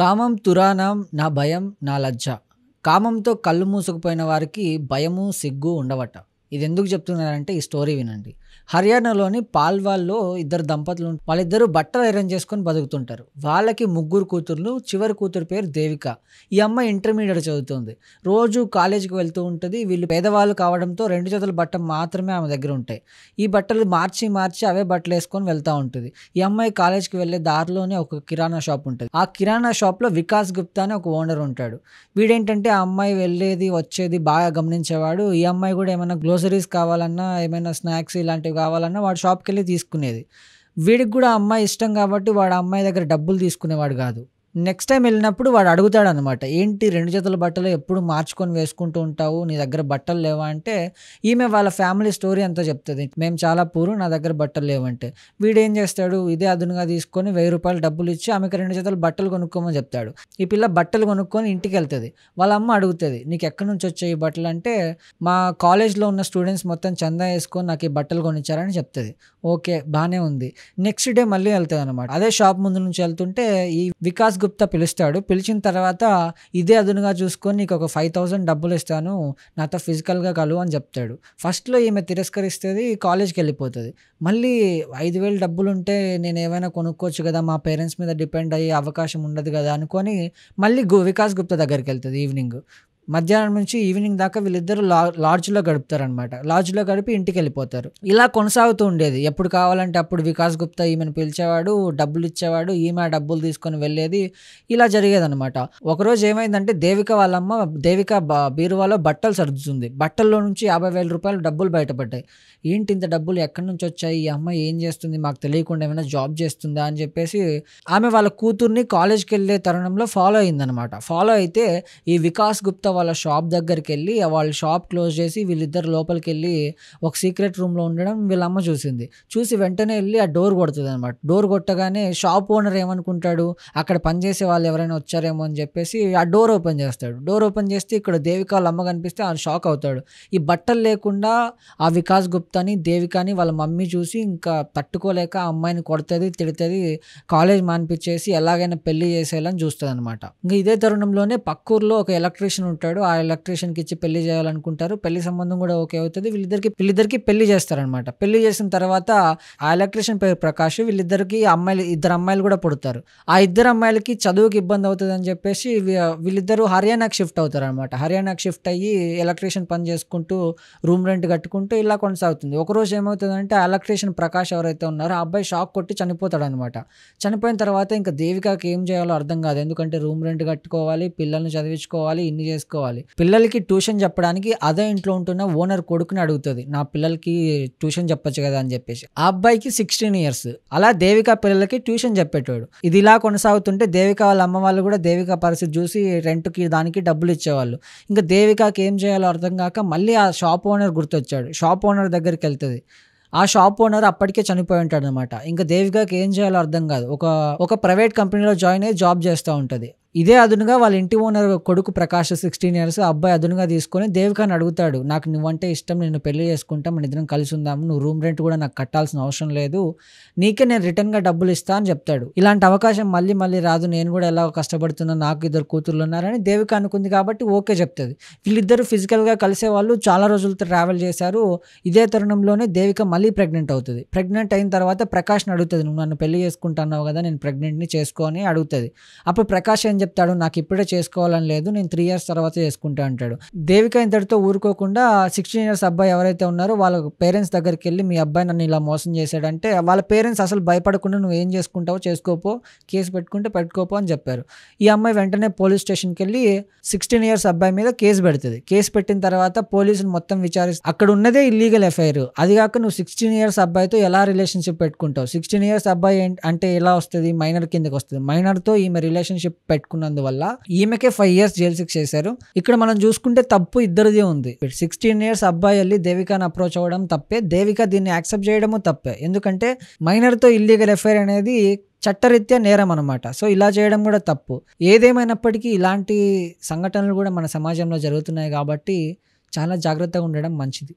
కామం తురాణం నా భయం నా లజ్జ. కామంతో కళ్ళు మూసుకుపోయిన వారికి భయము, సిగ్గు ఉండవట. ఇదెందుకు చెప్తున్నానంటే ఈ స్టోరీ వినండి. హర్యానాలోని పాల్వాల్లో ఇద్దరు దంపతులు వాళ్ళిద్దరూ బట్టలు ఐరన్ చేసుకొని బతుకుతుంటారు. వాళ్ళకి ముగ్గురు కూతుర్లు. చివరి కూతురు పేరు దేవిక. ఈ అమ్మాయి ఇంటర్మీడియేట్ చదువుతుంది. రోజు కాలేజీకి వెళ్తూ ఉంటుంది. వీళ్ళు పేదవాళ్ళు కావడంతో 2 జతల బట్టలు మాత్రమే ఆమె దగ్గర ఉంటాయి. ఈ బట్టలు మార్చి మార్చి అవే బట్టలు వేసుకొని వెళ్తూ ఉంటుంది. ఈ అమ్మాయి కాలేజ్కి వెళ్ళే దారిలోనే ఒక కిరాణా షాప్ ఉంటుంది. ఆ కిరాణా షాప్లో వికాస్ గుప్తా అని ఒక ఓనర్ ఉంటాడు. వీడేంటంటే ఆ అమ్మాయి వెళ్ళేది వచ్చేది బాగా గమనించేవాడు. ఈ అమ్మాయి కూడా ఏమైనా గ్రోసరీస్ కావాలన్నా, ఏమైనా స్నాక్స్ ఇలాంటివి కావాలన్నా వాడు షాప్కి వెళ్ళి తీసుకునేది. వీడికి కూడా ఆ అమ్మాయి ఇష్టం కాబట్టి వాడు ఆ అమ్మాయి దగ్గర డబ్బులు తీసుకునేవాడు కాదు. నెక్స్ట్ టైం వెళ్ళినప్పుడు వాడు అడుగుతాడనమాట, ఏంటి 2 జతల బట్టలు ఎప్పుడు మార్చుకొని వేసుకుంటూ ఉంటావు, నీ దగ్గర బట్టలు లేవా అంటే, ఈమె వాళ్ళ ఫ్యామిలీ స్టోరీ అంతా చెప్తుంది. మేము చాలా పూరు, నా దగ్గర బట్టలు లేవంటే, వీడేం చేస్తాడు, ఇదే అదునుగా తీసుకొని ₹1000 డబ్బులు ఇచ్చి ఆమెకు 2 జతల బట్టలు కొనుక్కోమని చెప్తాడు. ఈ పిల్ల బట్టలు కొనుక్కొని ఇంటికి వెళ్తుంది. వాళ్ళ అమ్మ అడుగుతుంది, నీకు ఎక్కడి నుంచి వచ్చాయి ఈ బట్టలు అంటే, మా కాలేజ్లో ఉన్న స్టూడెంట్స్ మొత్తం చందా వేసుకొని నాకు ఈ బట్టలు కొనిచ్చారని చెప్తుంది. ఓకే, బాగానే ఉంది. నెక్స్ట్ డే మళ్ళీ వెళ్తుంది అనమాట. అదే షాప్ ముందు నుంచి వెళ్తుంటే ఈ వికాస్ గుప్తా పిలుస్తాడు. పిలిచిన తర్వాత ఇదే అదునుగా చూసుకొని నీకు ఒక 5000 డబ్బులు ఇస్తాను, నాతో ఫిజికల్గా కలువు అని చెప్తాడు. ఫస్ట్లో ఈమె తిరస్కరిస్తుంది, కాలేజ్కి వెళ్ళిపోతుంది. మళ్ళీ 5000 డబ్బులు ఉంటే నేను ఏమైనా కొనుక్కోవచ్చు కదా, మా పేరెంట్స్ మీద డిపెండ్ అయ్యే అవకాశం ఉండదు కదా అనుకొని మళ్ళీ వికాస్ గుప్తా దగ్గరికి వెళ్తుంది. ఈవినింగ్ మధ్యాహ్నం నుంచి ఈవినింగ్ దాకా వీళ్ళిద్దరు లాడ్జ్లో గడుపుతారనమాట. లాడ్జ్లో గడిపి ఇంటికి వెళ్ళిపోతారు. ఇలా కొనసాగుతూ ఉండేది. ఎప్పుడు కావాలంటే అప్పుడు వికాస్ గుప్తా ఈమెను పిలిచేవాడు, డబ్బులు ఇచ్చేవాడు, ఈమె డబ్బులు తీసుకొని వెళ్ళేది. ఇలా జరిగేదనమాట. ఒకరోజు ఏమైందంటే దేవిక బీరువాలో బట్టలు సర్దుతుంది. బట్టల్లో నుంచి ₹50,000 డబ్బులు బయటపడ్డాయి. ఏంటి ఇంత డబ్బులు ఎక్కడి నుంచి వచ్చాయి, ఈ అమ్మాయి ఏం చేస్తుంది, మాకు తెలియకుండా ఏమైనా జాబ్ చేస్తుందా అని చెప్పేసి ఆమె వాళ్ళ కూతుర్ని కాలేజ్కి వెళ్ళే తరుణంలో ఫాలో అయిందనమాట. ఫాలో అయితే ఈ వికాస్ గుప్తా వాళ్ళ షాప్ దగ్గరికి వెళ్ళి వాళ్ళ షాప్ క్లోజ్ చేసి వీళ్ళిద్దరు లోపలికి వెళ్ళి ఒక సీక్రెట్ రూమ్లో ఉండడం వీళ్ళ అమ్మ చూసింది. చూసి వెంటనే వెళ్ళి ఆ డోర్ కొడుతుంది అనమాట. డోర్ కొట్టగానే షాప్ ఓనర్ ఏమనుకుంటాడు, అక్కడ పనిచేసే వాళ్ళు ఎవరైనా వచ్చారేమో అని చెప్పేసి ఆ డోర్ ఓపెన్ చేస్తాడు. డోర్ ఓపెన్ చేస్తే ఇక్కడ దేవిక వాళ్ళ అమ్మ కనిపిస్తే ఆయన షాక్ అవుతాడు. ఈ బట్టలు లేకుండా ఆ వికాస్ గుప్తాని దేవికాని వాళ్ళ మమ్మీ చూసి ఇంకా తట్టుకోలేక ఆ అమ్మాయిని కొడుతుంది, తిడుతుంది, కాలేజ్ మానిపించేసి ఎలాగైనా పెళ్లి చేసేయాలని చూస్తుంది అనమాట. ఇంకా ఇదే తరుణంలోనే పక్కూర్లో ఒక ఎలక్ట్రీషియన్ ఉంటాడు. ఆ ఎలక్ట్రీషియన్కి ఇచ్చి పెళ్లి చేయాలనుకుంటారు. పెళ్లి సంబంధం కూడా ఓకే అవుతుంది. వీళ్ళిద్దరికి పెళ్లి చేస్తారనమాట. పెళ్లి చేసిన తర్వాత ఆ ఎలక్ట్రీషియన్ పేరు ప్రకాష్. ఇద్దరు అమ్మాయిలు కూడా పుడతారు. ఆ ఇద్దరు అమ్మాయిలకి చదువుకి ఇబ్బంది అవుతుంది అని చెప్పేసి వీళ్ళిద్దరూ హర్యానాకి షిఫ్ట్ అవుతారు అనమాట. హర్యానాకి షిఫ్ట్ అయ్యి ఎలక్ట్రీషియన్ పని చేసుకుంటూ రూమ్ రెంట్ కట్టుకుంటూ ఇలా కొనసాగుతుంది. ఒకరోజు ఏమవుతుందంటే ఆ ఎలక్ట్రీషియన్ ప్రకాష్ ఎవరైతే ఉన్నారో ఆ అబ్బాయి షాక్ కొట్టి చనిపోతాడు అనమాట. చనిపోయిన తర్వాత ఇంకా దేవికకి ఏం చేయాలో అర్థం కాదు. ఎందుకంటే రూమ్ రెంట్ కట్టుకోవాలి, పిల్లల్ని చదివించుకోవాలి, ఇన్ని చేసుకోవాలి. పిల్లలకి ట్యూషన్ చెప్పడానికి అదే ఇంట్లో ఉంటున్న ఓనర్ కొడుకుని అడుగుతుంది, నా పిల్లలకి ట్యూషన్ చెప్పొచ్చు కదా అని చెప్పేసి. ఆ అబ్బాయికి 16 ఇయర్స్. అలా దేవిక పిల్లలకి ట్యూషన్ చెప్పేటోడు. ఇది ఇలా కొనసాగుతుంటే దేవిక వాళ్ళ అమ్మ వాళ్ళు కూడా దేవిక పరిస్థితి చూసి రెంట్కి దానికి డబ్బులు ఇచ్చేవాళ్ళు. ఇంకా దేవికకి ఏం చేయాలో అర్థం కాక మళ్ళీ ఆ షాప్ ఓనర్ గుర్తొచ్చాడు. షాప్ ఓనర్ దగ్గరికి వెళ్తుంది. ఆ షాప్ ఓనర్ అప్పటికే చనిపోయి ఉంటాడు అనమాట. ఇంకా దేవికకి ఏం చేయాలో అర్థం కాదు. ఒక ప్రైవేట్ కంపెనీలో జాయిన్ అయ్యి జాబ్ చేస్తూ ఉంటుంది. ఇదే అదునుగా వాళ్ళ ఇంటి ఓనర్ కొడుకు ప్రకాష్ 16 ఇయర్స్ అబ్బాయి అదునుగా తీసుకొని దేవికాని అడుగుతాడు, నాకు నువ్వంటే ఇష్టం, నేను పెళ్లి చేసుకుంటా, మన ఇద్దరం కలిసి ఉందాము, నువ్వు రూమ్ రెంట్ కూడా నాకు కట్టాల్సిన అవసరం లేదు, నీకే నేను రిటర్న్గా డబ్బులు ఇస్తా అని చెప్తాడు. ఇలాంటి అవకాశం మళ్ళీ మళ్ళీ రాదు, నేను కూడా ఎలా కష్టపడుతున్నా, నాకు 2 కూతుర్లు ఉన్నారని దేవిక అనుకుంది కాబట్టి ఓకే చెప్తుంది. వీళ్ళిద్దరూ ఫిజికల్గా కలిసే వాళ్ళు చాలా రోజులతో ట్రావెల్ చేశారు. ఇదే తరుణంలోనే దేవిక మళ్ళీ ప్రెగ్నెంట్ అవుతుంది. ప్రెగ్నెంట్ అయిన తర్వాత ప్రకాష్ని అడుగుతుంది, నువ్వు నన్ను పెళ్లి చేసుకుంటున్నావు కదా, నేను ప్రెగ్నెంట్ని చేసుకో అని అడుగుతుంది. అప్పుడు ప్రకాష్ ఏం చెప్తాడు, నాకు ఇప్పుడే చేసుకోవాలని లేదు, నేను 3 ఇయర్స్ తర్వాత చేసుకుంటా అంటాడు. దేవిక ఇంతటితో ఊరుకోకుండా 16 ఇయర్స్ అబ్బాయి ఎవరైతే ఉన్నారో వాళ్ళ పేరెంట్స్ దగ్గరికి వెళ్ళి, మీ అబ్బాయి నన్ను ఇలా మోసం చేశాడంటే వాళ్ళ పేరెంట్స్ అసలు భయపడకుండా నువ్వు ఏం చేసుకుంటావో చేసుకోపో, కేసు పెట్టుకుంటే పెట్టుకోపో అని చెప్పారు. ఈ అమ్మాయి వెంటనే పోలీస్ స్టేషన్కి వెళ్ళి 16 ఇయర్స్ అబ్బాయి మీద కేసు పెడుతుంది. కేసు పెట్టిన తర్వాత పోలీసులు మొత్తం విచారిస్తారు. అక్కడ ఉన్నదే ఇల్లీగల్ ఎఫ్ఐఆర్. అది కాక నువ్వు 16 ఇయర్స్ అబ్బాయితో ఎలా రిలేషన్షిప్ పెట్టుకుంటావు, 16 ఇయర్స్ అబ్బాయి అంటే ఎలా వస్తుంది, మైనర్ కిందకి వస్తుంది. మైనర్తో ఈమె రిలేషన్షిప్ పెట్టుకున్నందువల్ల ఈమెకే 5 ఇయర్స్ జైలు శిక్ష చేశారు. ఇక్కడ మనం చూసుకుంటే తప్పు ఇద్దరిదే ఉంది. 16 ఇయర్స్ అబ్బాయి వెళ్ళి దేవికాని అప్రోచ్ అవ్వడం తప్పే, దేవిక దీన్ని యాక్సెప్ట్ చేయడము తప్పే. ఎందుకంటే మైనర్తో ఇల్లీగల్ ఎఫ్ఐఆర్ అనేది చట్టరీత్యా నేరం అనమాట. సో ఇలా చేయడం కూడా తప్పు. ఏదేమైనప్పటికీ ఇలాంటి సంఘటనలు కూడా మన సమాజంలో జరుగుతున్నాయి కాబట్టి చాలా జాగ్రత్తగా ఉండడం మంచిది.